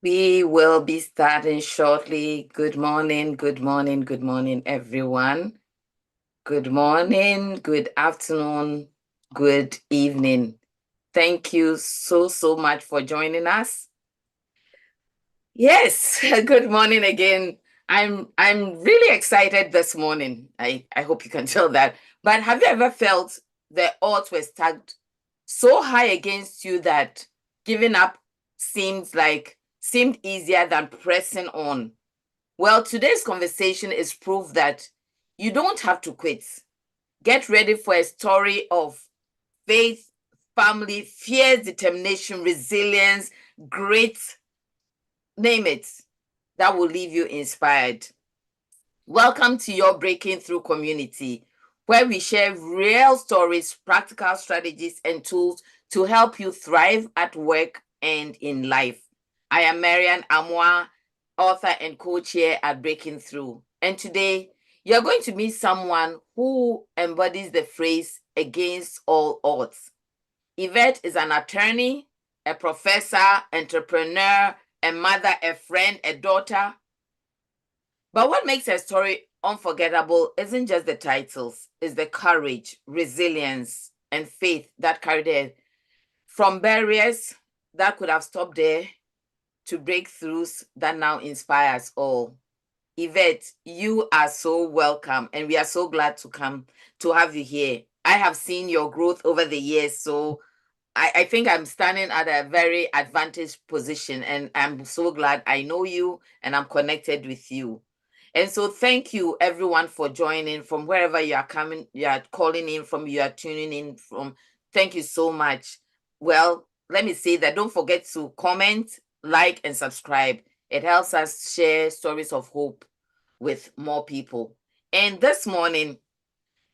We will be starting shortly. Good morning, good morning, good morning, everyone. Good morning, good afternoon, good evening. Thank you so much for joining us. Yes, good morning again. I'm really excited this morning. I hope you can tell that. But have you ever felt the odds were stacked so high against you that giving up seemed easier than pressing on? Well, today's conversation is proof that you don't have to quit. Get ready for a story of faith, family, fierce determination, resilience, great, name it, that will leave you inspired. Welcome to your Breaking Through community, where we share real stories, practical strategies, and tools to help you thrive at work and in life. I am Marian Amwa, author and coach here at Breaking Through. And today, you're going to meet someone who embodies the phrase against all odds. Yvette is an attorney, a professor, entrepreneur, a mother, a friend, a daughter. But what makes her story unforgettable isn't just the titles, it's the courage, resilience, and faith that carried her from barriers that could have stopped her to breakthroughs that now inspire us all. Yvette, you are so welcome, and we are so glad to have you here. I have seen your growth over the years, so I think I'm standing at a very advantaged position, and I'm so glad I know you and I'm connected with you. And so thank you everyone for joining from wherever you are coming, you are calling in from, you are tuning in from. Thank you so much. Well, let me say that don't forget to comment, like, and subscribe. It helps us share stories of hope with more people. And this morning,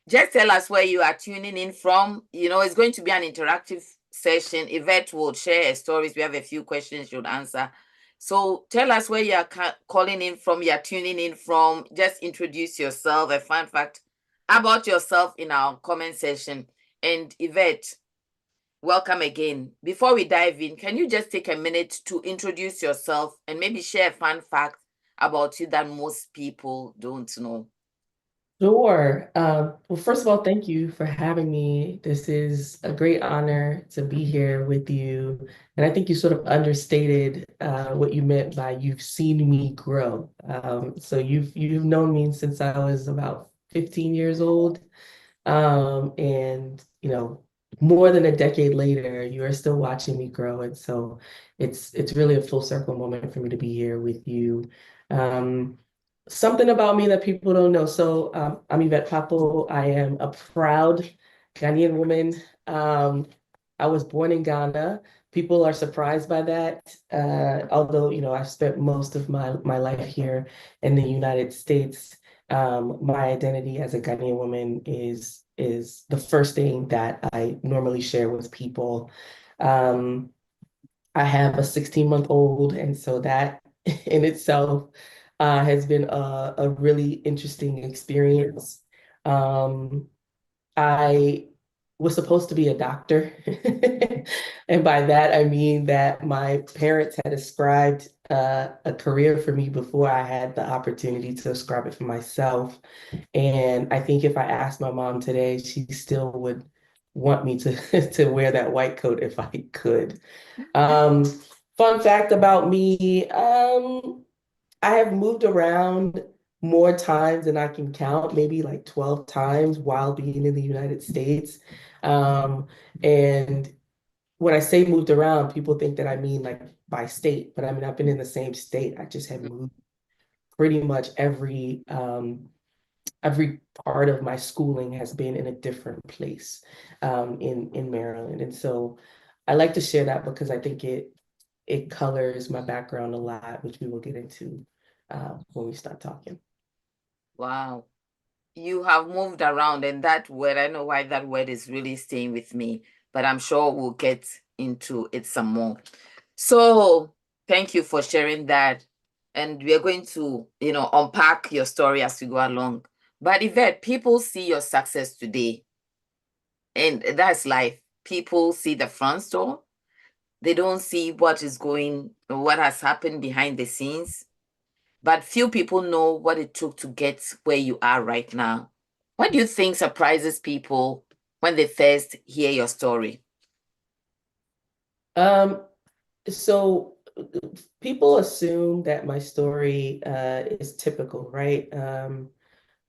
just tell us where you are tuning in from. It's going to be an interactive session. Yvette will share her stories. We have a few questions you'll answer. So tell us where you are calling in from, you are tuning in from. Just introduce yourself, a fun fact about yourself in our comment section. And Yvette, welcome again. Before we dive in, can you just take a minute to introduce yourself and maybe share a fun fact about you that most people don't know? Sure. Well, first of all, thank you for having me. This is a great honor to be here with you. And I think you sort of understated what you meant by you've seen me grow. So you've known me since I was about 15 years old. And more than a decade later, you are still watching me grow. And so it's really a full circle moment for me to be here with you. Um, Something about me that people don't know. So I'm Yvette Papo. I am a proud Ghanaian woman. I was born in Ghana. People are surprised by that. Although, I've spent most of my life here in the United States. My identity as a Ghanaian woman is the first thing that I normally share with people. Um, I have a 16-month-old, and so that in itself has been a really interesting experience. Um, I was supposed to be a doctor. And by that, I mean that my parents had ascribed a career for me before I had the opportunity to ascribe it for myself. And I think if I asked my mom today, she still would want me to, to wear that white coat if I could. Um, Fun fact about me, I have moved around more times than I can count, maybe like 12 times while being in the United States. Um, and when I say moved around, people think that I mean like by state, but I mean, I've been in the same state. I just have moved pretty much every part of my schooling has been in a different place in Maryland. And so I like to share that because I think it colors my background a lot, which we will get into when we start talking. Wow. You have moved around, and that word, I know why that word is really staying with me, but I'm sure we'll get into it some more. So thank you for sharing that. And we are going to, unpack your story as we go along. But Yvette, people see your success today, and that's life. People see the front store, they don't see what has happened behind the scenes. But few people know what it took to get where you are right now. What do you think surprises people when they first hear your story? Um, so people assume that my story is typical, right?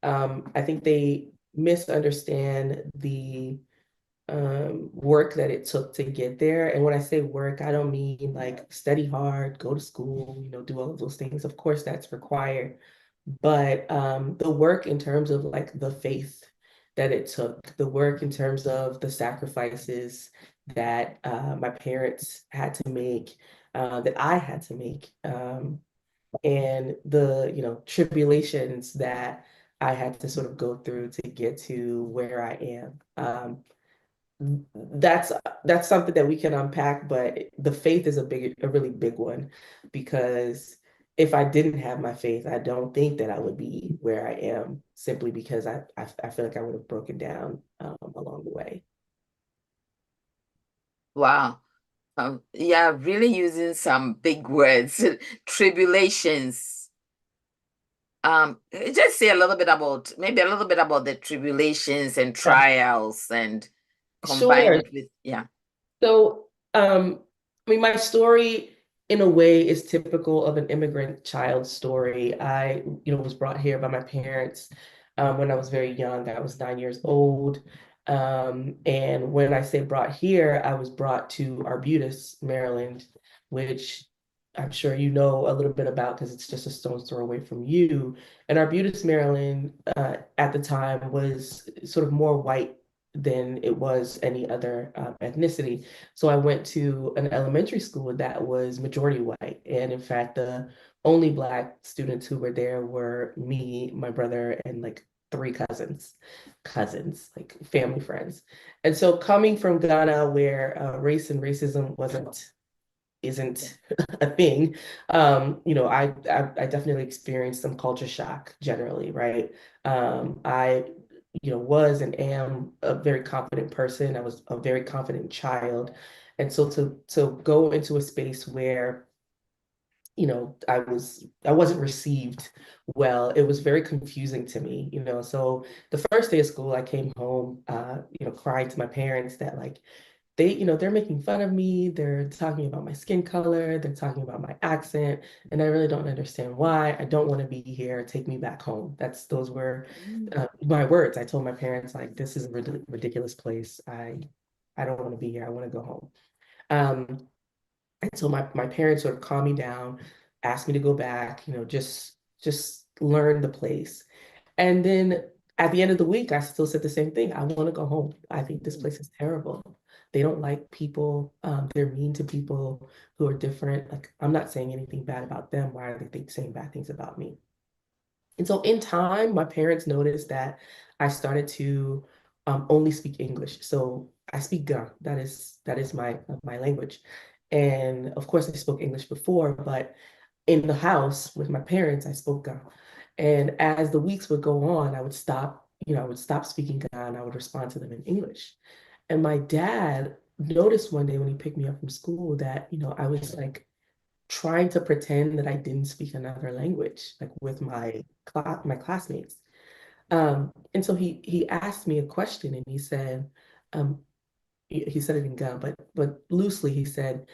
I think they misunderstand the work that it took to get there. And when I say work, I don't mean like study hard, go to school, do all of those things. Of course, that's required. But the work in terms of like the faith that it took, the work in terms of the sacrifices that my parents had to make, that I had to make, and the, tribulations that I had to sort of go through to get to where I am. That's that's something that we can unpack, but the faith is a really big one, because if I didn't have my faith, I don't think that I would be where I am, simply because I feel like I would have broken down along the way. Wow. Yeah, really using some big words, tribulations. Just say a little bit about, maybe a little bit about the tribulations and Yeah. trials and combine Sure. it with, yeah. So, I mean, my story in a way is typical of an immigrant child's story. I, was brought here by my parents when I was very young. I was 9 years old. And when I say brought here, I was brought to Arbutus, Maryland, which I'm sure you know a little bit about because it's just a stone's throw away from you. And Arbutus, Maryland, at the time was sort of more white than it was any other ethnicity. So I went to an elementary school that was majority white. And in fact, the only Black students who were there were me, my brother, and like three cousins, like family friends. And so coming from Ghana, where race and racism isn't a thing, I definitely experienced some culture shock generally, right? I was and am a very confident person. I was a very confident child. And so to go into a space where, I wasn't received well, it was very confusing to me. So the first day of school, I came home, crying to my parents that like they're making fun of me. They're talking about my skin color. They're talking about my accent, and I really don't understand why. I don't want to be here. Take me back home. Those were Mm. my words. I told my parents like, this is a ridiculous place. I don't want to be here. I want to go home. Um, and so my parents sort of calmed me down, asked me to go back. Just learn the place. And then at the end of the week, I still said the same thing. I want to go home. I think this place is terrible. They don't like people. They're mean to people who are different. Like, I'm not saying anything bad about them. Why are they saying bad things about me? And so in time, my parents noticed that I started to only speak English. So I speak Ga. That is my language. And of course, I spoke English before, but in the house with my parents, I spoke Ga. And as the weeks would go on, I would stop speaking Ga and I would respond to them in English. And my dad noticed one day when he picked me up from school that, I was like trying to pretend that I didn't speak another language, like with my classmates. And so he asked me a question and he said, um, he said it in Ghana, but loosely he said,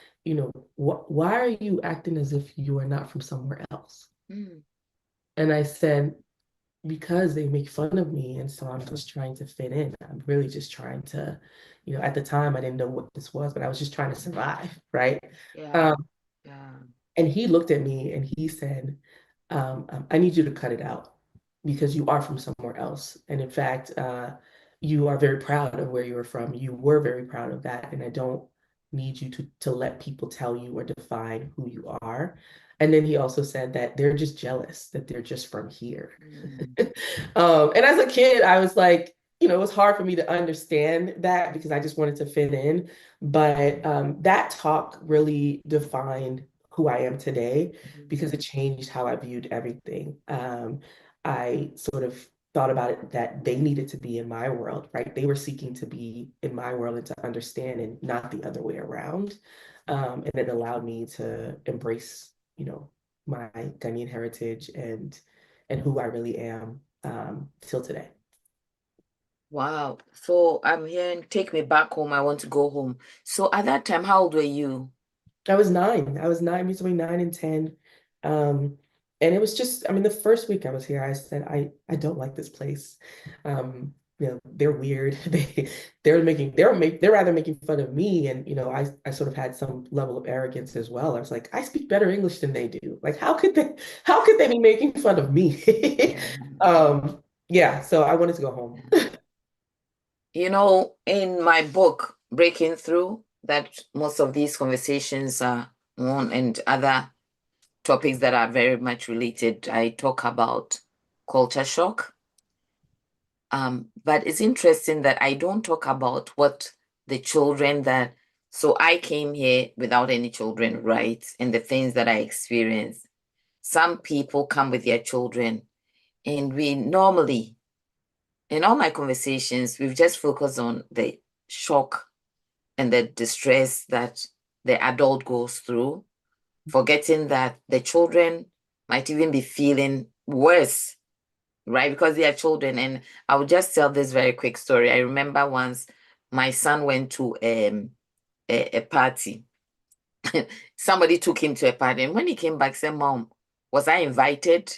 why are you acting as if you are not from somewhere else? Mm. And I said, because they make fun of me, and so I'm just trying to fit in. I'm really just trying to, at the time I didn't know what this was, but I was just trying to survive, right? Yeah, Um, yeah. and he looked at me and he said, I need you to cut it out because you are from somewhere else. And in fact, you are very proud of where you were from. You were very proud of that. And I don't need you to let people tell you or define who you are. And then he also said that they're just jealous that they're just from here. Mm. And as a kid, I was like, it was hard for me to understand that because I just wanted to fit in. But that talk really defined who I am today because it changed how I viewed everything. I sort of thought about it that they needed to be in my world, right? They were seeking to be in my world and to understand and not the other way around. And it allowed me to embrace, my Ghanaian heritage and who I really am till today. Wow. So I'm hearing, take me back home. I want to go home. So at that time, how old were you? I was nine. I was nine, between 9 and 10. Um, and it was just, I mean, the first week I was here, I said, I don't like this place. They're weird. They're rather making fun of me. And, I sort of had some level of arrogance as well. I was like, I speak better English than they do. Like, how could they be making fun of me? Yeah, so I wanted to go home. You know, in my book, Breaking Through, that most of these conversations are on and other topics that are very much related, I talk about culture shock. But it's interesting that I don't talk about what the children that, so I came here without any children, right? And the things that I experienced. Some people come with their children, and we normally, in all my conversations, we've just focused on the shock and the distress that the adult goes through, forgetting that the children might even be feeling worse, right? Because they are children. And I will just tell this very quick story. I remember once my son went to a party. Somebody took him to a party. And when he came back, said, Mom, was I invited?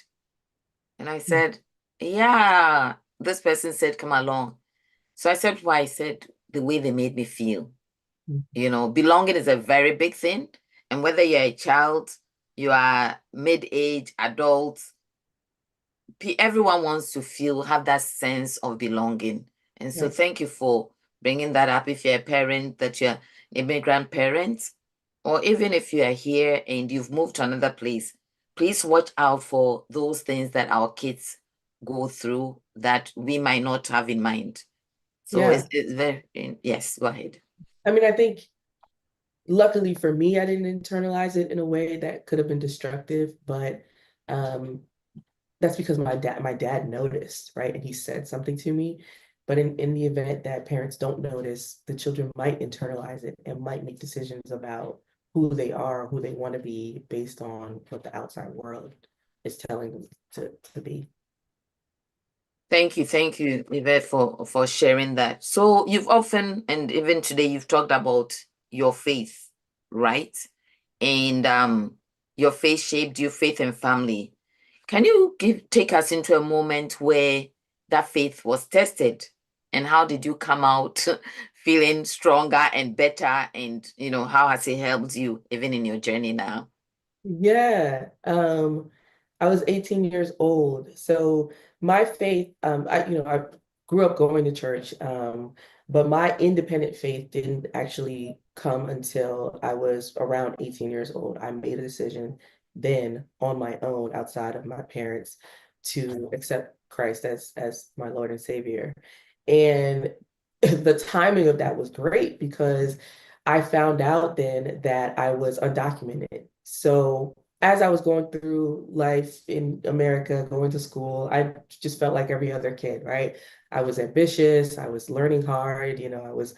And I said, yeah, this person said, come along. So I said, why? I said, the way they made me feel. You know, belonging is a very big thing. And whether you're a child, you are mid-age, adult, everyone wants to feel, have that sense of belonging. And so Right. thank you for bringing that up. If you're a parent, that you're immigrant parents, or even if you are here and you've moved to another place, please watch out for those things that our kids go through that we might not have in mind. So Yeah. it's very, yes, go ahead. I mean, I think luckily for me, I didn't internalize it in a way that could have been destructive, but um, that's because my dad noticed, right? And he said something to me. But in the event that parents don't notice, the children might internalize it and might make decisions about who they are, who they want to be based on what the outside world is telling them to be. Thank you, Yvette, for sharing that. So you've often, and even today, you've talked about your faith, right? And your faith shaped you, faith and family. Can you take us into a moment where that faith was tested, and how did you come out feeling stronger and better? And how has it helped you even in your journey now? Yeah. I was 18 years old. So my faith, I grew up going to church, but my independent faith didn't actually come until I was around 18 years old. I made a decision then on my own, outside of my parents, to accept Christ as my Lord and Savior. And the timing of that was great because I found out then that I was undocumented. So as I was going through life in America, going to school, I just felt like every other kid, right? I was ambitious, I was learning hard, I was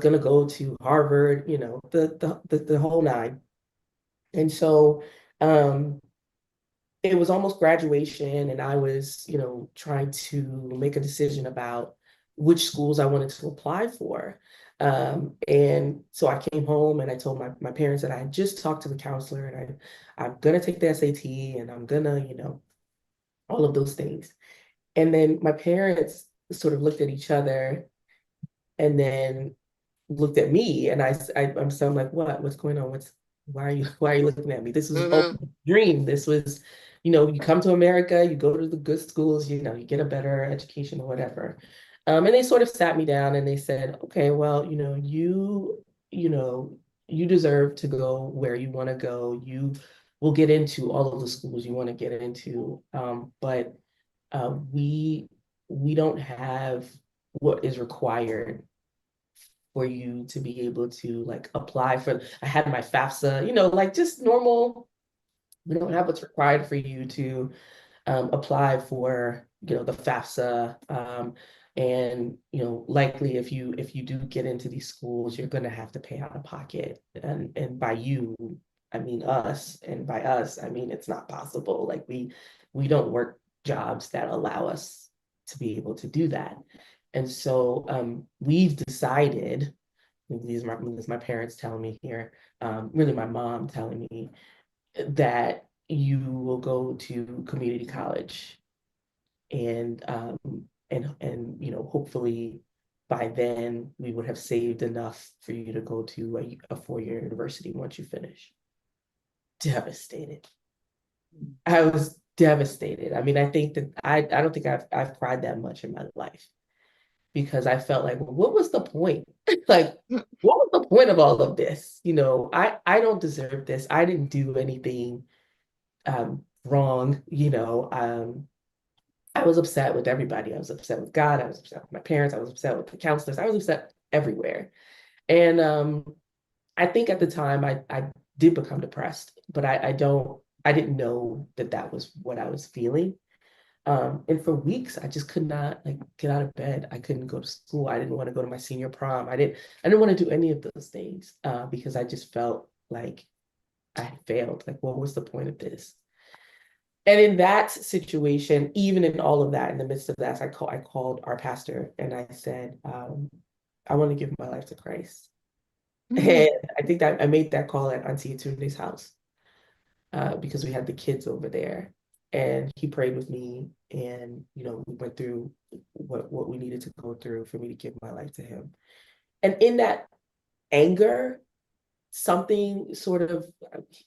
gonna go to Harvard, the whole nine. And so it was almost graduation, and I was, trying to make a decision about which schools I wanted to apply for. And so I came home and I told my parents that I had just talked to the counselor, and I'm gonna take the SAT, and I'm gonna, all of those things. And then my parents sort of looked at each other and then looked at me, and I'm like, what's going on? Why are you looking at me? This was all Mm-hmm. a dream. This was, you come to America, you go to the good schools, you get a better education or whatever. And they sort of sat me down and they said, okay, well, you know, you deserve to go where you want to go. You will get into all of the schools you want to get into. But we don't have what is required for you to be able to like apply for. I had my FAFSA, like just normal. We don't have what's required for you to apply for, the FAFSA. And likely if you do get into these schools, you're going to have to pay out of pocket. And by you, I mean us, and by us, I mean it's not possible. Like we don't work jobs that allow us to be able to do that. And so we've decided, these are my parents telling me here, really my mom telling me, that you will go to community college, and hopefully by then we would have saved enough for you to go to a four-year university once you finish. Devastated. I was devastated. I mean, I think that I don't think I've cried that much in my life, because I felt like, well, what was the point? Like, what was the point of all of this? I don't deserve this. I didn't do anything wrong. I was upset with everybody. I was upset with God. I was upset with my parents. I was upset with the counselors. I was upset everywhere. And I think at the time I did become depressed, but I didn't know that that was what I was feeling. And for weeks, I just could not like get out of bed. I couldn't go to school. I didn't want to go to my senior prom. I didn't want to do any of those things because I just felt like I had failed. Like, what was the point of this? And in that situation, even in all of that, in the midst of that, I called our pastor and I said, I want to give my life to Christ. Mm. And I think that I made that call at Auntie Atunde's house because we had the kids over there. And he prayed with me, and we went through what we needed to go through for me to give my life to him. And in that anger, something sort of,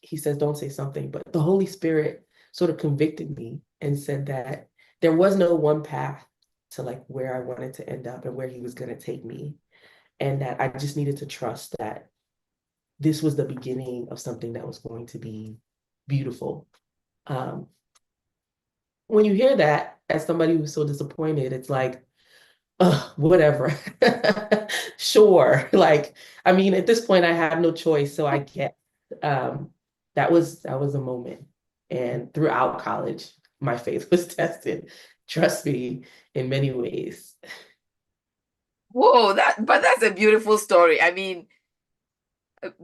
he says, don't say something, but the Holy Spirit sort of convicted me and said that there was no one path to like where I wanted to end up and where he was going to take me. And that I just needed to trust that this was the beginning of something that was going to be beautiful. Um, when you hear that, as somebody who's so disappointed, it's like, whatever. Sure. Like, I mean, at this point, I have no choice. So I get um, that was a moment. And throughout college, my faith was tested. Trust me, in many ways. Whoa, but that's a beautiful story. I mean,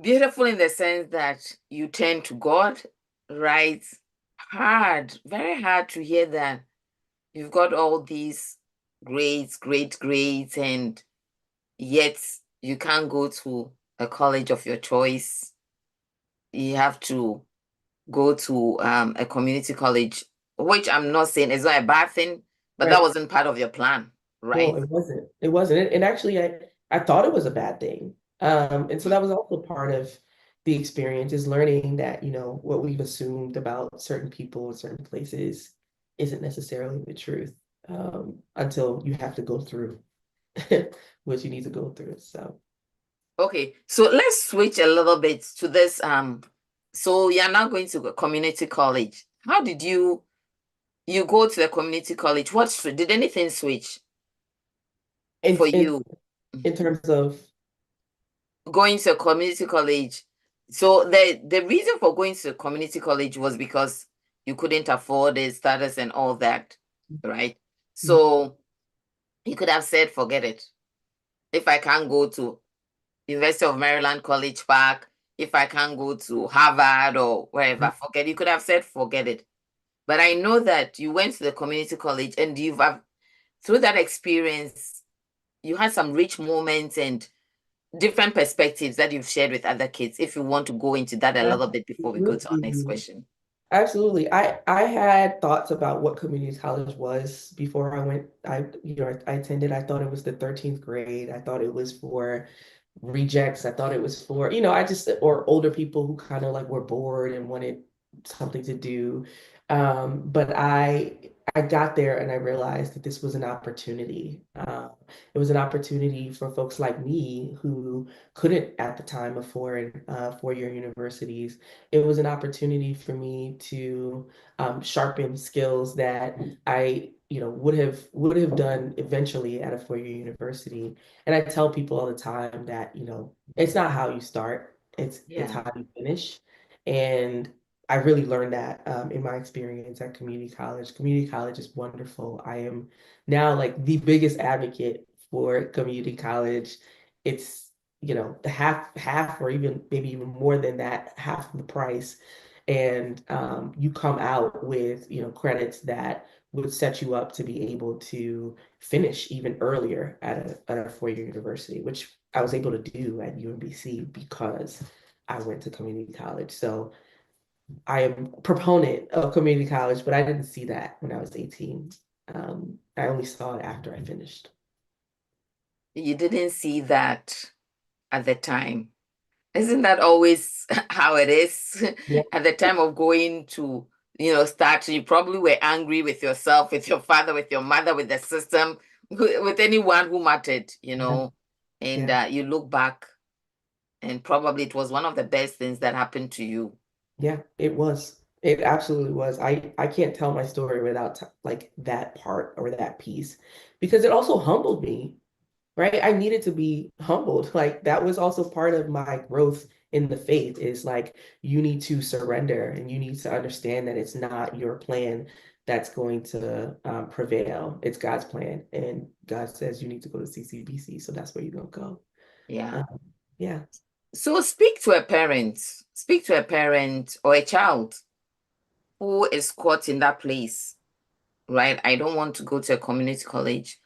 beautiful in the sense that you turn to God, right? Hard, very hard to hear that you've got all these grades, great grades, and yet you can't go to a college of your choice. You have to go to a community college, which I'm not saying is not a bad thing, but that Right. wasn't part of your plan, No, right? it wasn't. It wasn't. And actually, I thought it was a bad thing. And so that was also part of the experience, is learning that, what we've assumed about certain people and certain places isn't necessarily the truth, until you have to go through what you need to go through. So, Okay, so let's switch a little bit to this. So you're now going to a community college. How did you go to the community college? Did anything switch in for in you in terms of, going to a community college? So the reason for going to a community college was because you couldn't afford the status and all that, right? So you could have said, forget it. If I can't go to University of Maryland College Park, if I can't go to Harvard or wherever, forget. You could have said, forget it. But I know that you went to the community college and through that experience, you had some rich moments and different perspectives that you've shared with other kids. If you want to go into that a little bit before we go to our next absolutely. question. Absolutely. I had thoughts about what community college was before I went. I attended. I thought it was the 13th grade. I thought it was for rejects. I thought it was for, or older people who kind of like were bored and wanted something to do. But I got there and I realized that this was an opportunity. It was an opportunity for folks like me who couldn't at the time afford four-year universities. It was an opportunity for me to sharpen skills that I, would have done eventually at a four-year university. And I tell people all the time that, it's not how you start, it's Yeah. how you finish. And I really learned that in my experience at community college. Community college is wonderful. I am now like the biggest advocate for community college. It's, the half or even maybe even more than that, half of the price. And you come out with, credits that would set you up to be able to finish even earlier at a four-year university, which I was able to do at UMBC because I went to community college. So I am a proponent of community college, but I didn't see that when I was 18. I only saw it after I finished. You didn't see that at the time. Isn't that always how it is? Yeah, At the time of going to, start, you probably were angry with yourself, with your father, with your mother, with the system, with anyone who mattered, yeah, and yeah, you look back and probably it was one of the best things that happened to you. yeah. It was. It absolutely was. I can't tell my story without like that part or that piece because it also humbled me, right? I needed to be humbled. Like that was also part of my growth in the faith is like you need to surrender and you need to understand that it's not your plan that's going to prevail. It's God's plan. And God says you need to go to CCBC. So that's where you're going to go. Yeah. Um, yeah. So speak to a parent or a child who is caught in that place, right? I don't want to go to a community college,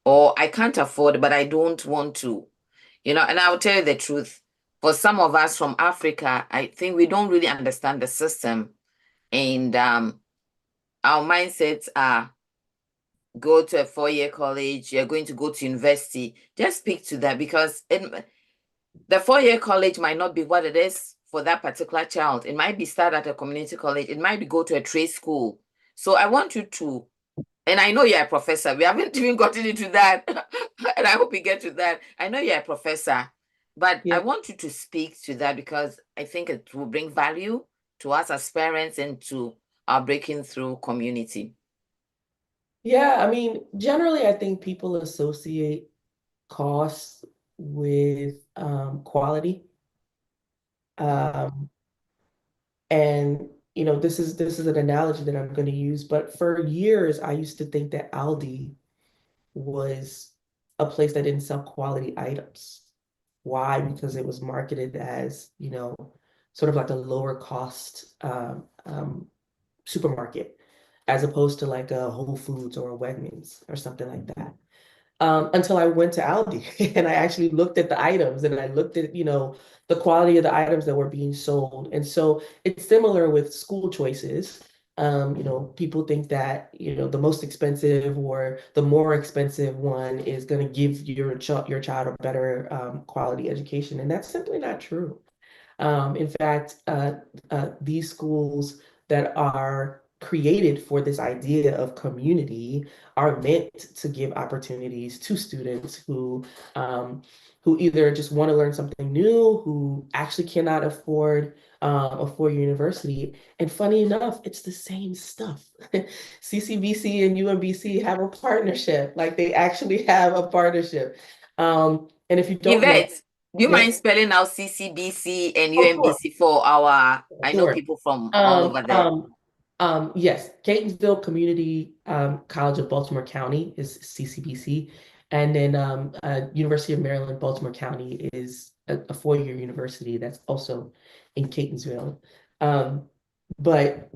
or I can't afford, but I don't want to. And I'll tell you the truth. For some of us from Africa, I think we don't really understand the system. And our mindsets are go to a four-year college, you're going to go to university. Just speak to that because the four-year college might not be what it is for that particular child. It might be start at a community college, it might be go to a trade school. So I want you to, and I know you're a professor. We haven't even gotten into that. And I hope we get to that. I know you're a professor, but I Yeah. want you to speak to that because I think it will bring value to us as parents and to our breaking through community. Yeah. I mean, generally, I think people associate costs with quality. Um, And this is an analogy that I'm going to use, but for years I used to think that Aldi was a place that didn't sell quality items. Why? Because it was marketed as, sort of like a lower cost supermarket, as opposed to like a Whole Foods or a Wegmans or something like that until I went to Aldi and I actually looked at the items and I looked at, the quality of the items that were being sold. And so it's similar with school choices. People think that, the most expensive or the more expensive one is going to give your child a better quality education. And that's simply not true. In fact, these schools that are created for this idea of community are meant to give opportunities to students who either just want to learn something new, who actually cannot afford a four-year university. And funny enough, it's the same stuff. CCBC and UMBC have a partnership, like they actually have a partnership. And if you don't know, Yvette, do you yeah, mind spelling out CCBC and oh, sure. UMBC for I know Sure. people from all Um, over there. um, yes, Catonsville Community College of Baltimore County is CCBC, and then University of Maryland, Baltimore County is a four-year university that's also in Catonsville. Um, but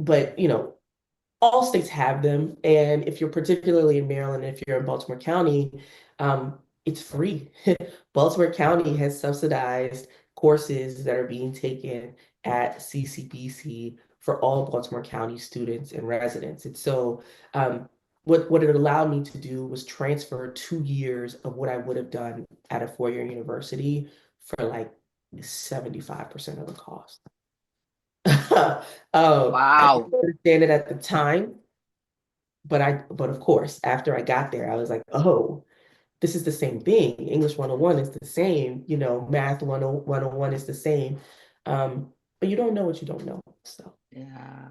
all states have them. And if you're particularly in Maryland, if you're in Baltimore County, it's free. Baltimore County has subsidized courses that are being taken at CCBC for all Baltimore County students and residents. And so what it allowed me to do was transfer 2 years of what I would have done at a four-year university for like 75% of the cost. I Wow. didn't understand it at the time, but of course, after I got there, I was like, oh, this is the same thing. English 101 is the same, math 101 is the same. But you don't know what you don't know. So Yeah.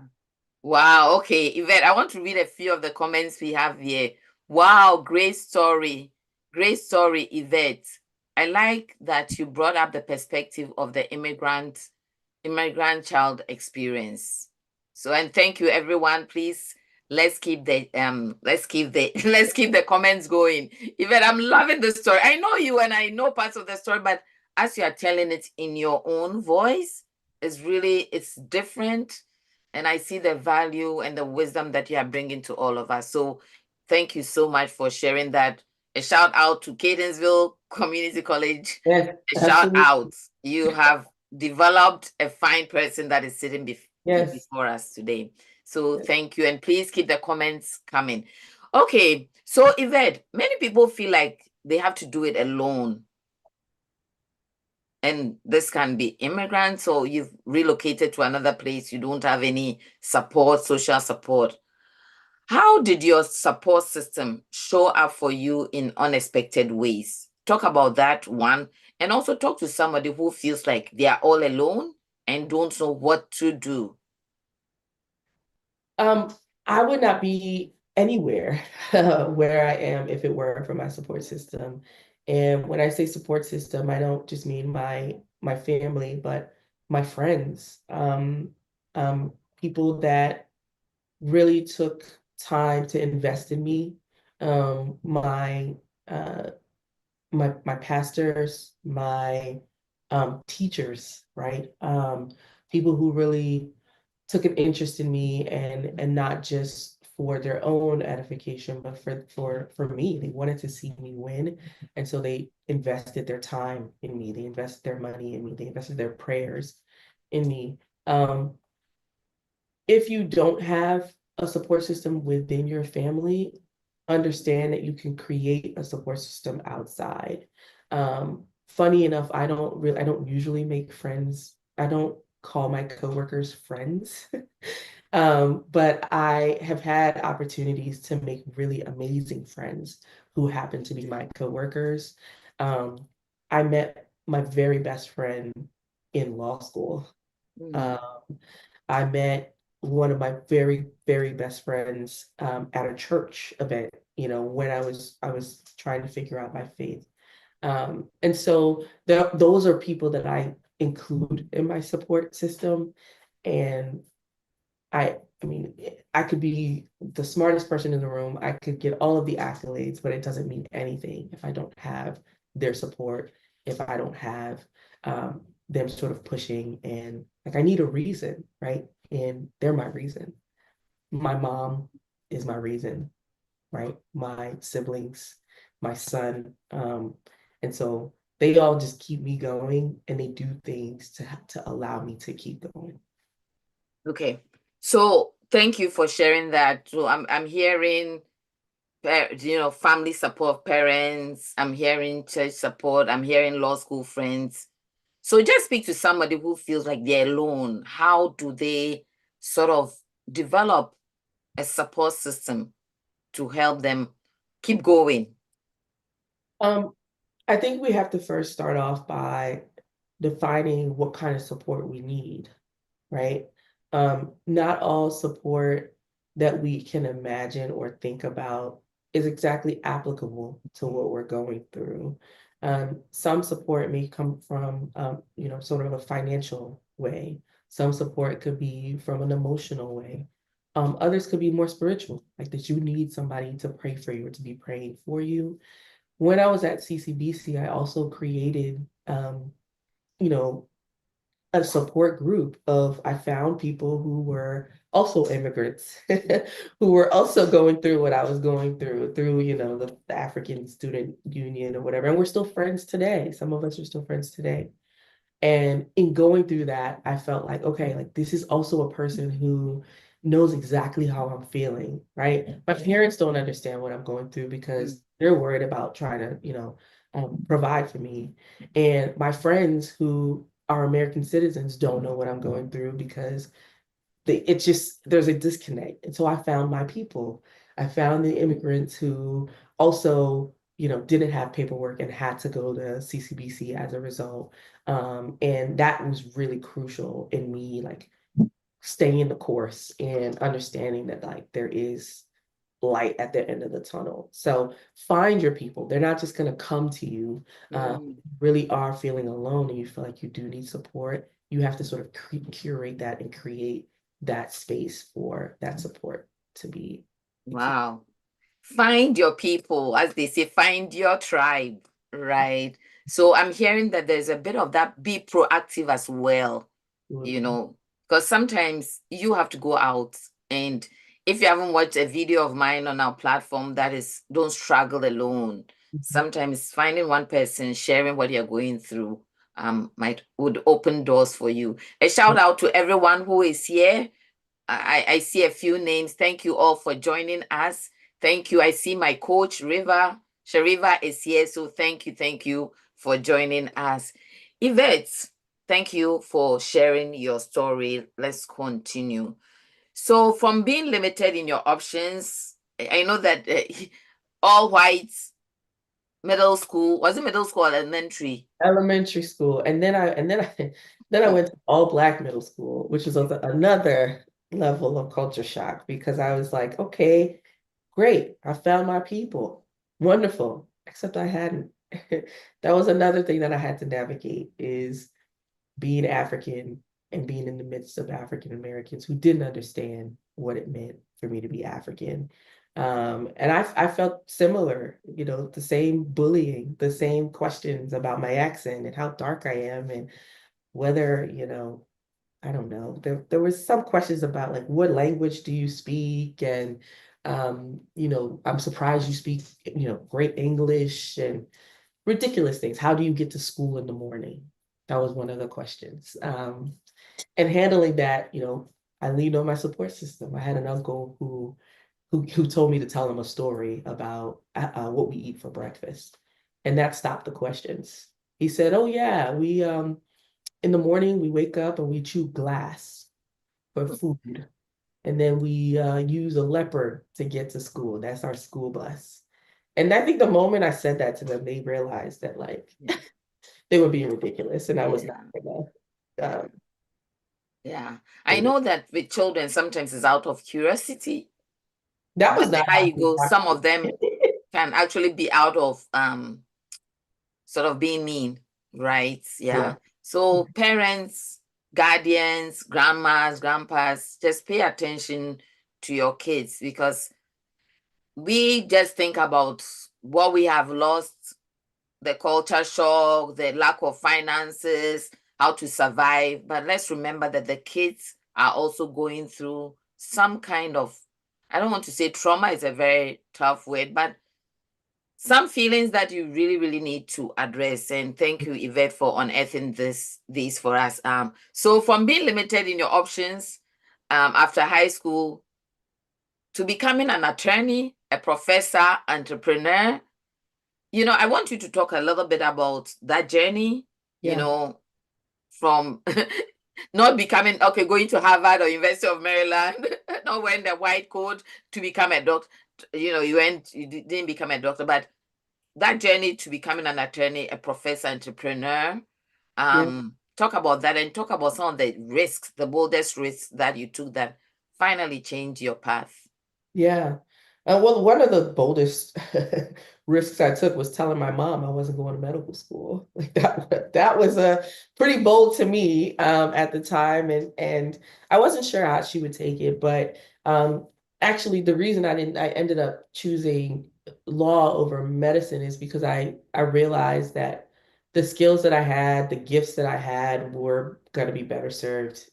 Wow. Okay, Yvette, I want to read a few of the comments we have here. Wow, great story. Great story, Yvette. I like that you brought up the perspective of the immigrant child experience. So, and thank you everyone. Please let's keep the let's keep the comments going. Even I'm loving the story. I know you and I know parts of the story, but as you are telling it in your own voice, it's different. And I see the value and the wisdom that you are bringing to all of us. So thank you so much for sharing that. A shout out to Cadensville Community College. Yes, A shout absolutely. out. You have developed a fine person that is sitting Yes. before us today. So thank you. And please keep the comments coming. Okay. So, Yvette, many people feel like they have to do it alone. And this can be immigrants or you've relocated to another place, you don't have any support, social support. How did your support system show up for you in unexpected ways? Talk about that one, and also talk to somebody who feels like they are all alone and don't know what to do. Um, I would not be anywhere where I am if it weren't for my support system. And when I say support system, I don't just mean my family, but my friends, people that really took time to invest in me. My uh, my pastors, my teachers, right? People who really took an interest in me and not just for their own edification, but for me. They wanted to see me win. And so they invested their time in me. They invested their money in me. They invested their prayers in me. Um, if you don't have a support system within your family, understand that you can create a support system outside. Funny enough, I don't usually make friends. I don't call my coworkers friends. But I have had opportunities to make really amazing friends who happen to be my coworkers. Um, I met my very best friend in law school. Mm, Um, I met one of my very, very best friends at a church event, when I was trying to figure out my faith. And so those are people that I include in my support system. And I mean, I could be the smartest person in the room. I could get all of the accolades, but it doesn't mean anything if I don't have their support, if I don't have them sort of pushing and like I need a reason, right? And they're my reason. My mom is my reason, right? My siblings, my son. And so they all just keep me going and they do things to allow me to keep going. okay. So thank you for sharing that. So I'm hearing family support, parents, I'm hearing church support, I'm hearing law school friends. So just speak to somebody who feels like they're alone. How do they sort of develop a support system to help them keep going? Um, I think we have to first start off by defining what kind of support we need, right? Not all support that we can imagine or think about is exactly applicable to what we're going through. Some support may come from, sort of a financial way. Some support could be from an emotional way. Others could be more spiritual, like that you need somebody to pray for you or to be praying for you. When I was at CCBC, I also created, you know, a support group I found people who were also immigrants, who were also going through what I was going through, the African Student Union or whatever. And we're still friends today. Some of us are still friends today. And in going through that, I felt like, okay, like this is also a person who knows exactly how I'm feeling, right? My parents don't understand what I'm going through because they're worried about trying to, provide for me. And my friends who are American citizens don't know what I'm going through because it's just there's a disconnect. And so I found my people. I found the immigrants who also, didn't have paperwork and had to go to CCBC as a result. And that was really crucial in me, like staying the course and understanding that like there is light at the end of the tunnel. So find your people. They're not just going to come to you. Mm, Really are feeling alone and you feel like you do need support. You have to sort of curate that and create that space for that support to be existent. Wow. Find your people, as they say, find your tribe, right? So I'm hearing that there's a bit of that, be proactive as well, you Absolutely. know, because sometimes you have to go out. And if you haven't watched a video of mine on our platform, that is, don't struggle alone. Mhm. Sometimes finding one person sharing what you're going through might would open doors for you. A shout out to everyone who is here. I see a few names. Thank you all for joining us. Thank you. I see my coach, Riva. Shariva is here. So thank you for joining us. Yvette, thank you for sharing your story. Let's continue. So, from being limited in your options, I know that all white middle school, was it middle school or elementary? Elementary school, then I went to all black middle school, which was another level of culture shock because I was like, okay, great, I found my people, wonderful. Except I hadn't. That was another thing that I had to navigate is being African and being in the midst of African Americans who didn't understand what it meant for me to be African. And I felt similar, the same bullying, the same questions about my accent and how dark I am and whether, I don't know. There was some questions about like what language do you speak? And I'm surprised you speak, great English and ridiculous things. How do you get to school in the morning? That was one of the questions. And handling that, I leaned on my support system. I had an uncle who told me to tell him a story about what we eat for breakfast, and that stopped the questions. He said, "Oh yeah, we in the morning we wake up and we chew glass for food, and then we use a leopard to get to school. That's our school bus." And I think the moment I said that to them, they realized that like Yeah. they were being ridiculous, and I was not Yeah. gonna Yeah. I do it. know that with children, sometimes it's out of curiosity, That was but the not higher you happening. go, some of them can actually be out of sort of being mean, right? Yeah, Yeah. So parents, guardians, grandmas, grandpas, just pay attention to your kids because we just think about what we have lost, the culture shock, the lack of finances, how to survive. But let's remember that the kids are also going through some kind of, I don't want to say trauma is a very tough word, but some feelings that you really, really need to address. And thank you, Yvette, for unearthing these for us. So from being limited in your options after high school to becoming an attorney, a professor, entrepreneur, I want you to talk a little bit about that journey, yeah, from not becoming, okay, going to Harvard or University of Maryland, not wearing the white coat to become a doctor. You didn't become a doctor, but that journey to becoming an attorney, a professor, entrepreneur. yeah. Talk about that and talk about some of the risks, the boldest risks that you took that finally changed your path. Yeah. Well, one of the boldest risks I took was telling my mom I wasn't going to medical school. Like that was a pretty bold to me at the time, and I wasn't sure how she would take it. But actually, the reason I ended up choosing law over medicine is because I realized that the skills that I had, the gifts that I had, were going to be better served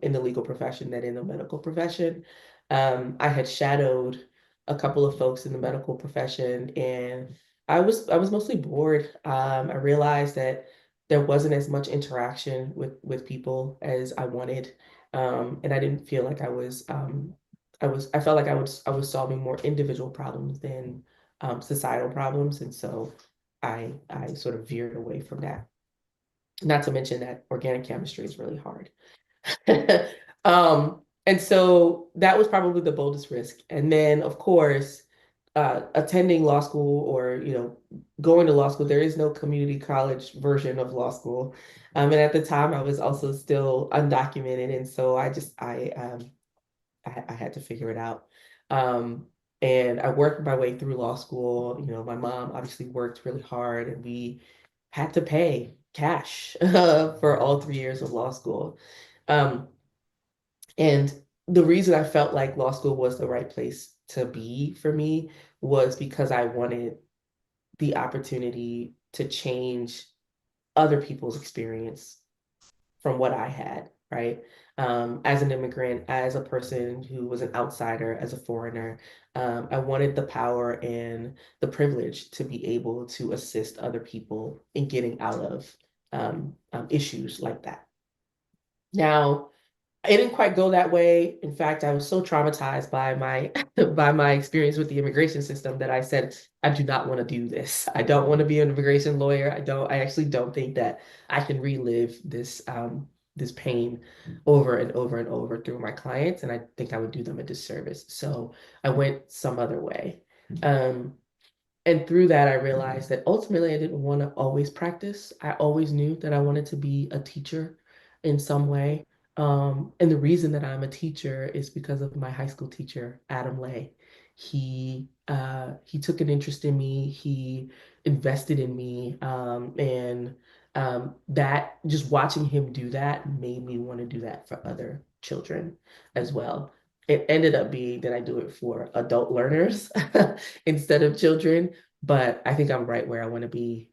in the legal profession than in the medical profession. I had shadowed a couple of folks in the medical profession, and I was mostly bored. I realized that there wasn't as much interaction with people as I wanted, and I didn't feel like I felt like I was solving more individual problems than societal problems, and so I sort of veered away from that. Not to mention that organic chemistry is really hard. And so that was probably the boldest risk. And then, of course, attending law school or, going to law school, there is no community college version of law school. And at the time, I was also still undocumented. And so I had to figure it out. And I worked my way through law school. My mom obviously worked really hard, and we had to pay cash for all 3 years of law school. Um, And the reason I felt like law school was the right place to be for me was because I wanted the opportunity to change other people's experience from what I had, right? As an immigrant, as a person who was an outsider, as a foreigner, I wanted the power and the privilege to be able to assist other people in getting out of issues like that. Now, it didn't quite go that way. In fact, I was so traumatized by my by my experience with the immigration system that I said, I do not want to do this. I don't want to be an immigration lawyer. I actually don't think that I can relive this pain over and over and over through my clients, and I think I would do them a disservice. So I went some other way. Um, and through that, I realized that ultimately I didn't want to always practice. I always knew that I wanted to be a teacher in some way. And the reason that I'm a teacher is because of my high school teacher, Adam Lay. He took an interest in me. He invested in me, and that just watching him do that made me want to do that for other children as well. It ended up being that I do it for adult learners instead of children. But I think I'm right where I want to be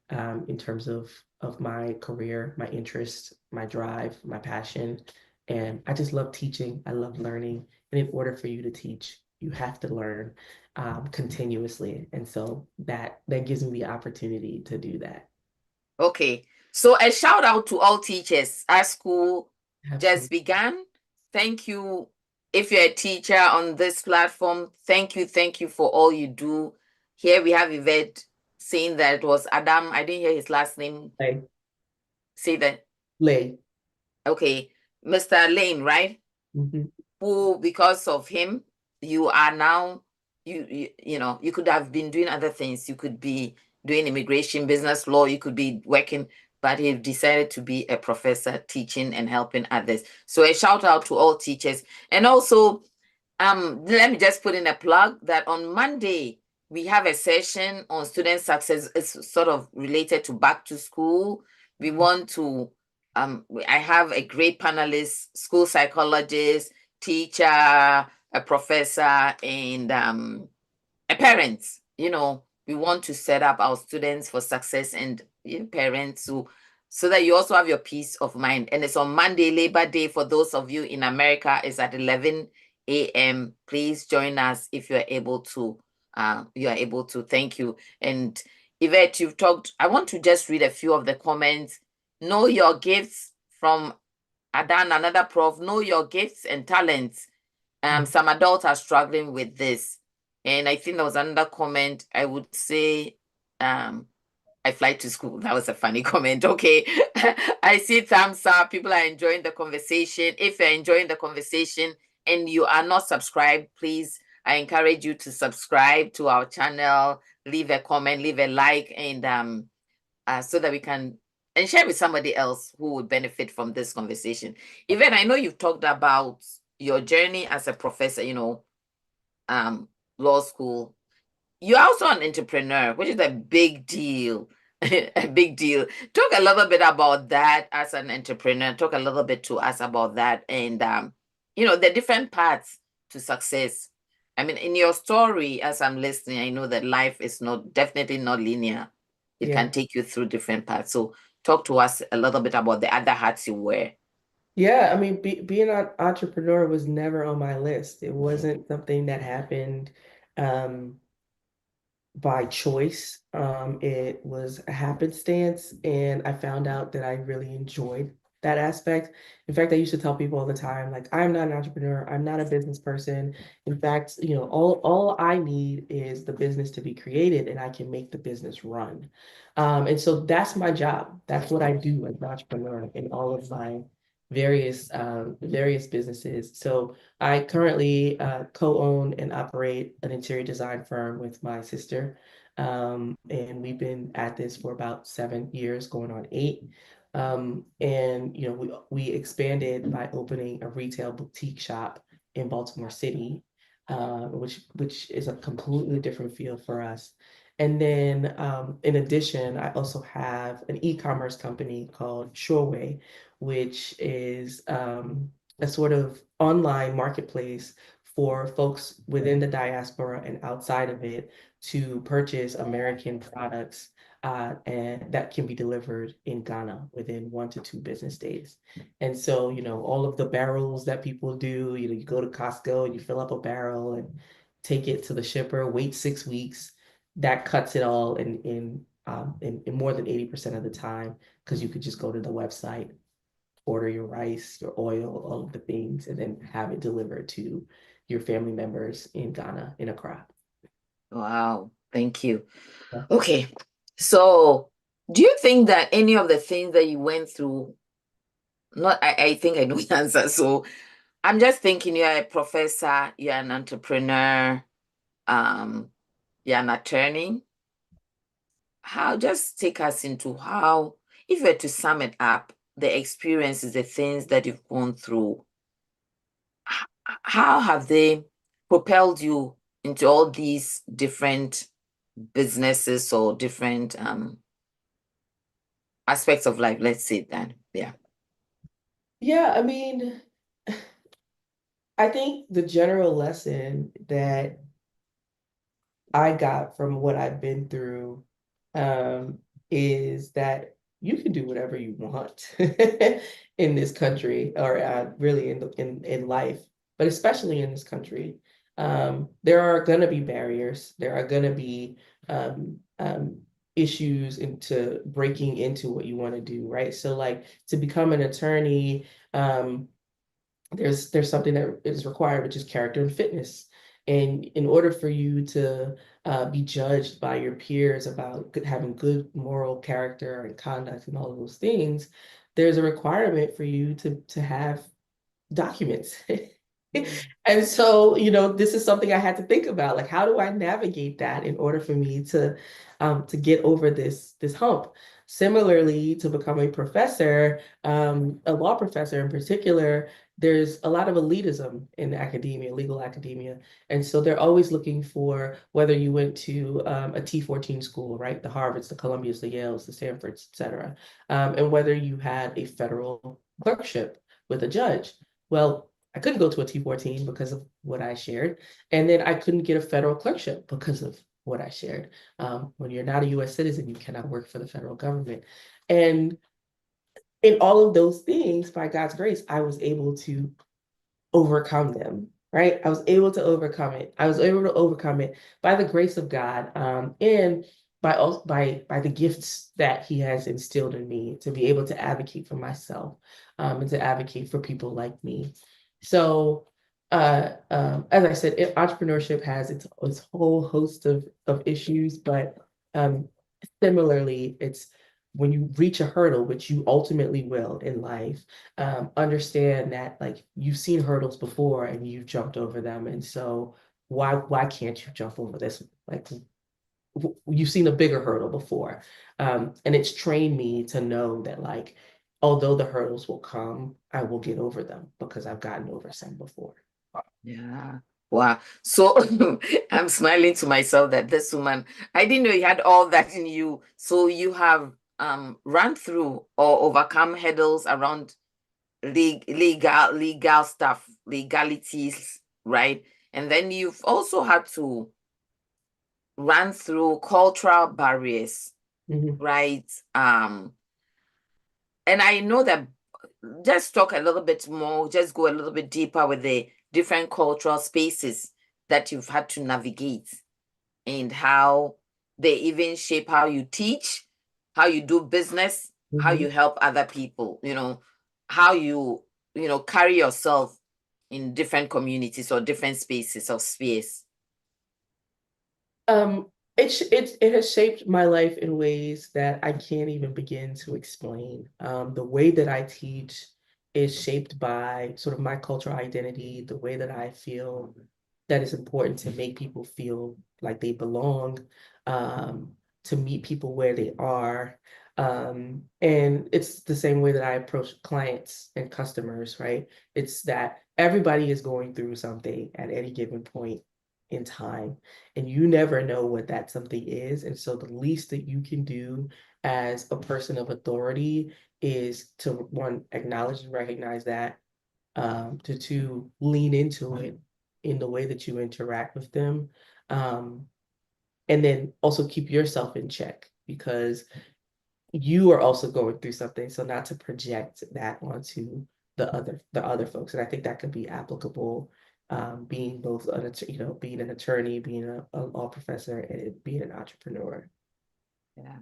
in terms of my career, my interest, my drive, my passion. And I just love teaching. I love learning. And in order for you to teach, you have to learn continuously. And so that gives me the opportunity to do that. Okay. So a shout out to all teachers. Our school just Absolutely. began. Thank you. If you're a teacher on this platform, thank you for all you do. Here we have Yvette saying that it was Adam. I didn't hear his last name. Lay, Say that. lay. Okay. Mr. Lane, right? Mhm. Who, because of him, you are now, you know, you could have been doing other things. You could be doing immigration, business law, you could be working, but he decided to be a professor teaching and helping others. So a shout out to all teachers. And also, let me just put in a plug that on Monday we have a session on student success. It's sort of related to back to school. We want to I have a great panelist, school psychologist, teacher, a professor, and a parent. You know, we want to set up our students for success and parents so that you also have your peace of mind. And it's on Monday, Labor Day. For those of you in America, it's at 11 a.m. Please join us if you are able to. You are able to. Thank you. And Yvette, you've talked. I want to just read a few of the comments. Know your gifts from Adan, another prof. Know your gifts and talents. Some adults are struggling with this. And I think there was another comment. I would say, I fly to school. That was a funny comment. Okay. I see thumbs up. People are enjoying the conversation. If you're enjoying the conversation and you are not subscribed, please, I encourage you to subscribe to our channel, leave a comment, leave a like, and so that we can and share with somebody else who would benefit from this conversation. Even I know you've talked about your journey as a professor, um, law school. You're also an entrepreneur, which is a big deal. A big deal. Talk a little bit about that as an entrepreneur. Talk a little bit to us about that and the different paths to success. I mean, in your story, as I'm listening, I know that life is not definitely not linear. It Yeah. can take you through different paths. So talk to us a little bit about the other hats you wear. Yeah, I mean, being an entrepreneur was never on my list. It wasn't something that happened um, by choice. It was a happenstance, and I found out that I really enjoyed that aspect. In fact, I used to tell people all the time, like, I'm not an entrepreneur, I'm not a business person. In fact, all I need is the business to be created, and I can make the business run. And so that's my job. That's what I do as an entrepreneur in all of my various businesses. So I currently co-own and operate an interior design firm with my sister. And we've been at this for about 7 years, going on 8. And we expanded by opening a retail boutique shop in Baltimore City, which is a completely different feel for us. And then in addition, I also have an e-commerce company called Shoreway, which is a sort of online marketplace for folks within the diaspora and outside of it to purchase American products and that can be delivered in Ghana within 1 to 2 business days. And so, all of the barrels that people do, you go to Costco and you fill up a barrel and take it to the shipper, wait 6 weeks. That cuts it all in more than 80% of the time because you could just go to the website, order your rice, your oil, all of the things, and then have it delivered to your family members in Ghana in Accra. Wow, thank you. Yeah. Okay, so do you think that any of the things that you went through, not I think I know the answer. So I'm just thinking you're a professor, you're an entrepreneur, um, you're an attorney. How just take us into how, if you were to sum it up, the experiences, the things that you've gone through, how have they propelled you into all these different businesses or different aspects of life? Let's say that. Yeah. Yeah, I mean, I think the general lesson that I got from what I've been through um, is that you can do whatever you want in this country, or really in life, but especially in this country. There are going to be barriers. There are going to be issues into breaking into what you want to do, right? So, like to become an attorney, there's something that is required, which is character and fitness. And in order for you to be judged by your peers about having good moral character and conduct and all of those things, there's a requirement for you to have documents. And so, this is something I had to think about. Like, how do I navigate that in order for me to get over this hump? Similarly, to become a professor, a law professor in particular, there's a lot of elitism in academia, legal academia. And so they're always looking for whether you went to a T14 school, right? The Harvards, the Columbias, the Yales, the Stanfords, et cetera. And whether you had a federal clerkship with a judge. Well, I couldn't go to a T14 because of what I shared. And then I couldn't get a federal clerkship because of what I shared. When you're not a US citizen, you cannot work for the federal government. And in all of those things, by God's grace, I was able to overcome them, right? I was able to overcome it. I was able to overcome it by the grace of God, and by the gifts that He has instilled in me to be able to advocate for myself, and to advocate for people like me. So, as I said, entrepreneurship has its whole host of issues, but similarly, it's when you reach a hurdle, which you ultimately will in life, understand that like you've seen hurdles before and you've jumped over them. And so why can't you jump over this? Like you've seen a bigger hurdle before. And it's trained me to know that like, although the hurdles will come, I will get over them because I've gotten over some before. Yeah. Wow. So I'm smiling to myself that this woman, I didn't know you had all that in you. So you have run through or overcome hurdles around legal stuff, legalities, right? And then you've also had to run through cultural barriers, Mhm. right? And I know that just talk a little bit more, just go a little bit deeper with the different cultural spaces that you've had to navigate and how they even shape how you teach, how you do business, how you Mhm. help other people, how carry yourself in different communities or different spaces or spheres. Um, it has shaped my life in ways that I can't even begin to explain. The way that I teach is shaped by sort of my cultural identity, the way that I feel that it's important to make people feel like they belong, to meet people where they are. And it's the same way that I approach clients and customers, right? It's that everybody is going through something at any given point in time, and you never know what that something is. And so the least that you can do as a person of authority is to one, acknowledge and recognize that, to lean into it in the way that you interact with them. Um, and then also keep yourself in check because you are also going through something. So not to project that onto the other folks. And I think that could be applicable, being both being an attorney, being a law professor, and being an entrepreneur. Yeah.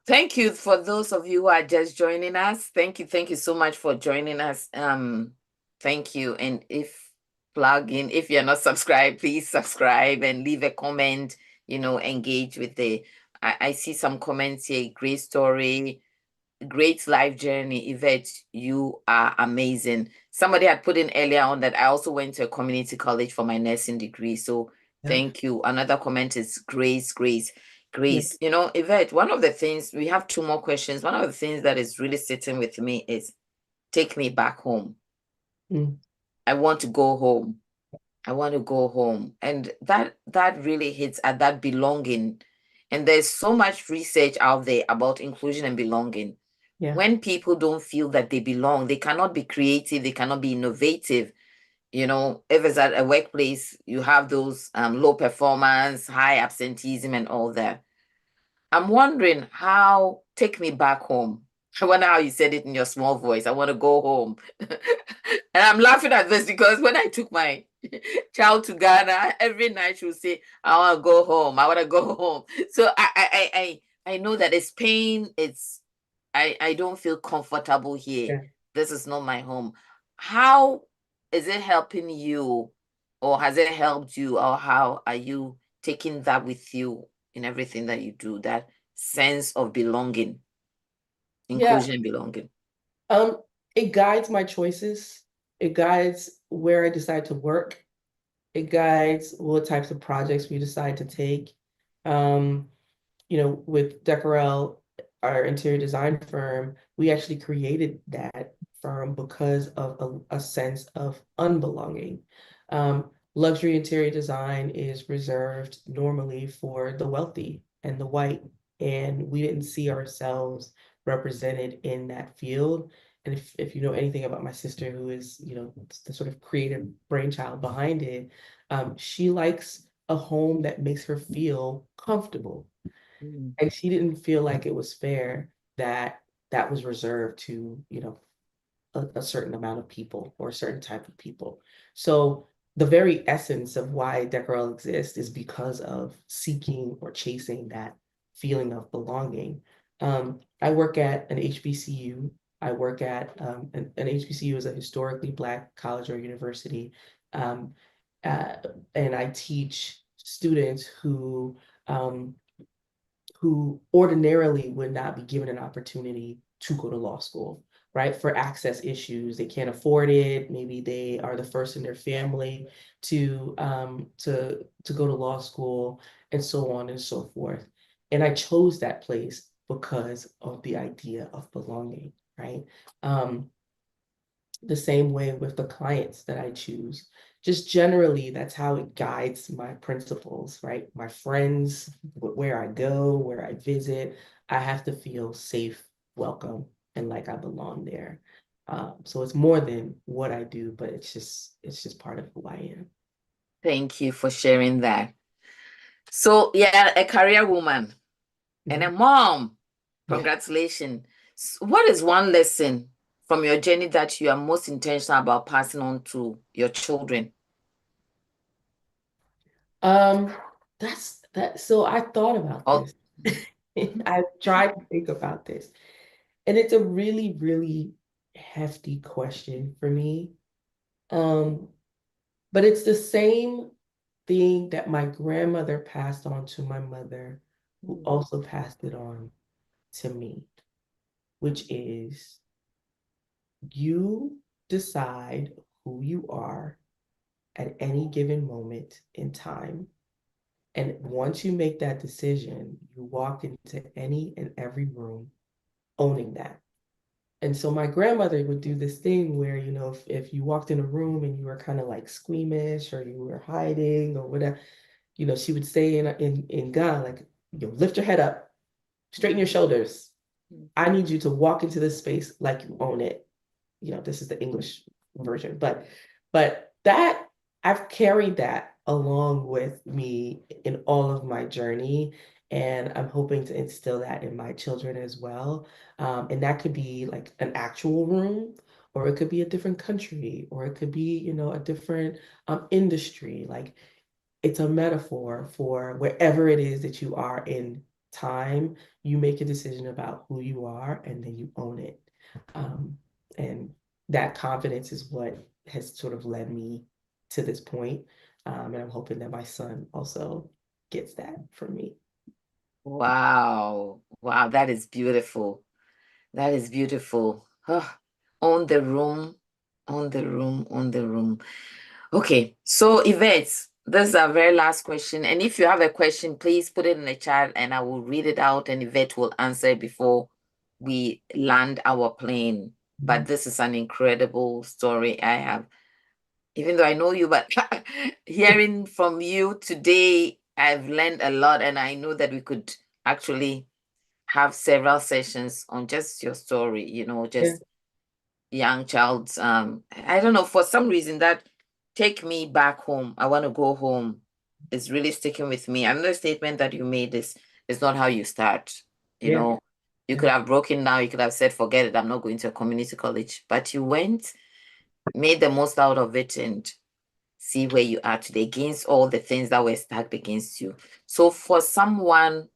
Thank you for those of you who are just joining us. Thank you so much for joining us. Thank you. And if you're not subscribed, please subscribe and leave a comment, engage with I see some comments here. Great story, great life journey. Yvette, you are amazing. Somebody had put in earlier on that I also went to a community college for my nursing degree. So Yeah. thank you. Another comment is Grace. Yeah. Yvette, one of the things, we have two more questions. One of the things that is really sitting with me is take me back home. Mm. I want to go home. I want to go home. And that really hits at that belonging. And there's so much research out there about inclusion and belonging. Yeah. When people don't feel that they belong, they cannot be creative, they cannot be innovative. If it's at a workplace, you have those low performance, high absenteeism, and all that. I'm wondering take me back home. I wonder how you said it in your small voice. I want to go home. And I'm laughing at this because when I took my child to Ghana, every night she would say, I want to go home. I want to go home. So I know that it's pain. I don't feel comfortable here. Yeah. This is not my home. How is it helping you, or has it helped you, or how are you taking that with you in everything that you do? That sense of belonging, Yeah. inclusion, and belonging. Um, it guides my choices. It guides where I decide to work. It guides what types of projects we decide to take. Um, with Decorel, our interior design firm, we actually created that firm because of a sense of unbelonging. Luxury interior design is reserved normally for the wealthy and the white, and we didn't see ourselves represented in that field. And if you know anything about my sister, who is, the sort of creative brainchild behind it, she likes a home that makes her feel comfortable. Mm. And she didn't feel like it was fair that that was reserved to, a certain amount of people or a certain type of people. So the very essence of why Decorel exists is because of seeking or chasing that feeling of belonging. I work at an HBCU. I work at an HBCU is a historically Black college or university. Um, uh, and I teach students um, who ordinarily would not be given an opportunity to go to law school, right? For access issues, they can't afford it. Maybe they are the first in their family to go to law school, and so on and so forth. And I chose that place because of the idea of belonging, right? Um, the same way with the clients that I choose. Just generally, that's how it guides my principles, right? My friends, where I go, where I visit, I have to feel safe, welcome, and like I belong there. So it's more than what I do, but it's just part of who I am. Thank you for sharing that. So, yeah, a career woman and a Mhm. mom. Yeah. Congratulations. What is one lesson from your journey that you are most intentional about passing on to your children? Um, that's that. So I thought about Or this. I tried to think about this. And it's a really, really hefty question for me. Um, but it's the same thing that my grandmother passed on to my mother, who also passed it on to me, which is you decide who you are at any given moment in time. And once you make that decision, you walk into any and every room owning that. And so my grandmother would do this thing where, if you walked in a room and you were kind of like squeamish or you were hiding or whatever, she would say in Ghana, like, lift your head up, straighten your shoulders. I need you to walk into this space like you own it. this is the English version, but that I've carried that along with me in all of my journey. And I'm hoping to instill that in my children as well. And that could be like an actual room, or it could be a different country, or it could be, a different industry. Like it's a metaphor for wherever it is that you are in time. You make a decision about who you are and then you own it. And that confidence is what has sort of led me to this point. And I'm hoping that my son also gets that from me. Wow. Wow, that is beautiful. That is beautiful. Ah, on the room, on the room, on the room. Okay, so Yvette, this is our very last question. And if you have a question, please put it in the chat and I will read it out and Yvette will answer before we land our plane. But this is an incredible story I have. Even though I know you, but hearing from you today, I've learned a lot and I know that we could actually have several sessions on just your story, Yeah, just young child's I don't know, for some reason that take me back home. I want to go home is really sticking with me. Another statement that you made is not how you start. You yeah, know, you yeah, could have broken down, you could have said, forget it, I'm not going to a community college. But you went, made the most out of it and see where you are today against all the things that were stacked against you. So for someone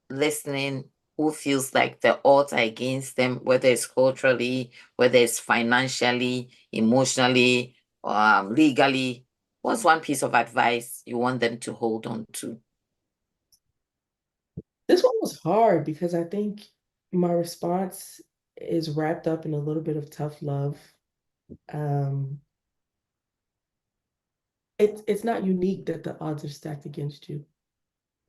listening who feels like the odds are against them, whether it's culturally, whether it's financially, emotionally, legally, what's one piece of advice you want them to hold on to? this one was hard because I think my response is wrapped up in a little bit of tough love. Um, it's not unique that the odds are stacked against you,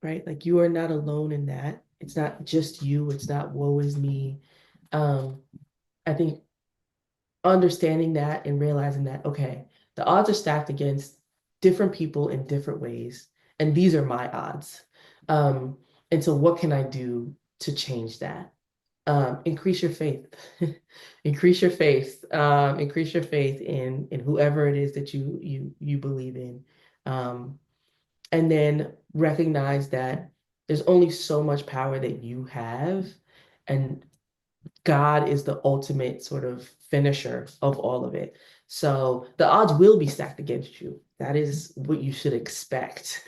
right? Like you are not alone in that. It's not just you. It's not woe is me. Um, I think understanding that and realizing that, okay, the odds are stacked against different people in different ways, and these are my odds. Um, and so what can I do to change that? Increase your faith. Increase your faith in whoever it is that you believe in. Um, and then recognize that there's only so much power that you have, and God is the ultimate sort of finisher of all of it. So the odds will be stacked against you. That is what you should expect.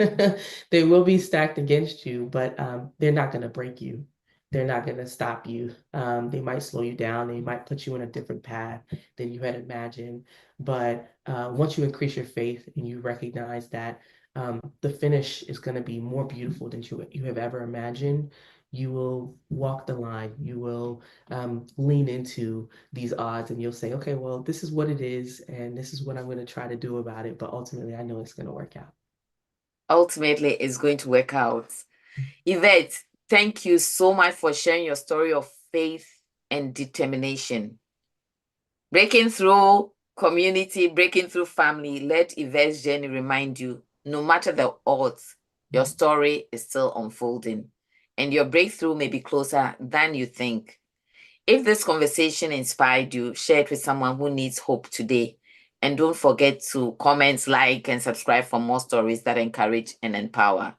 They will be stacked against you, but they're not going to break you. They're not going to stop you. They might slow you down. They might put you in a different path than you had imagined. But once you increase your faith and you recognize that the finish is going to be more beautiful than you have ever imagined, you will walk the line. You will lean into these odds and you'll say, okay, well, this is what it is, and this is what I'm going to try to do about it. But ultimately, I know it's going to work out. Ultimately, it's going to work out. Yvette, thank you so much for sharing your story of faith and determination. Breaking through community, breaking through family, let Yvette's journey remind you no matter the odds, your story is still unfolding and your breakthrough may be closer than you think. If this conversation inspired you, share it with someone who needs hope today. And don't forget to comment, like, and subscribe for more stories that encourage and empower.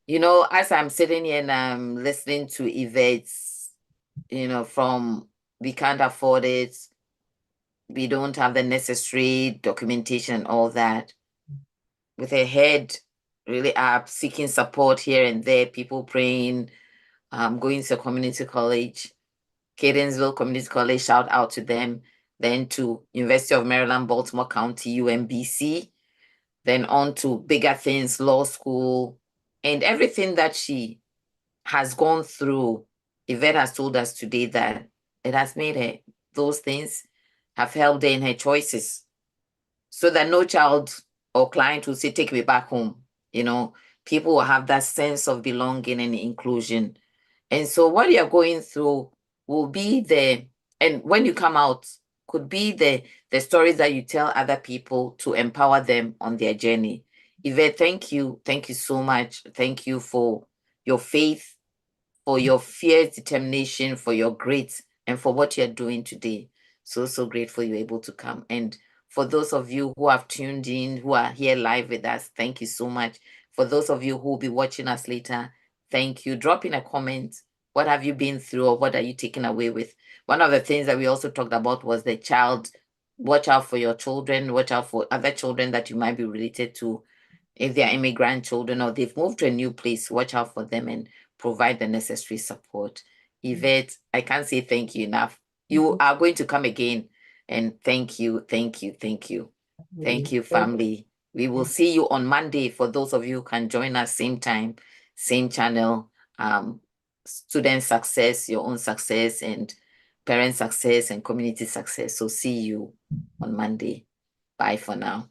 As I'm sitting here and I'm listening to Yvette's, from we can't afford it, we don't have the necessary documentation and all that, with her head really up, seeking support here and there, people praying, going to community college, Cadensville Community College, shout out to them, then to University of Maryland, Baltimore County, UMBC, then on to bigger things, law school, and everything that she has gone through. Yvette has told us today that it has made her, those things have helped her in her choices so that no child or client will say, take me back home. People will have that sense of belonging and inclusion. And so what you're going through will be and when you come out, could be the stories that you tell other people to empower them on their journey. Yvette, thank you. Thank you so much. Thank you for your faith, for your fierce determination, for your grit, and for what you're doing today. So grateful you're able to come. And for those of you who have tuned in, who are here live with us, thank you so much. For those of you who will be watching us later, thank you. Drop in a comment. What have you been through, or what are you taking away with? One of the things that we also talked about was the child. Watch out for your children, watch out for other children that you might be related to. If they are immigrant children or they've moved to a new place, watch out for them and provide the necessary support. Yvette, I can't say thank you enough. You are going to come again. And thank you, thank you, thank you. Thank you, Thank family. We will you. see you on Monday. For those of you who can join us, same time, same channel. Student success, your own success, and parent success and community success. So see you on Monday. Bye for now.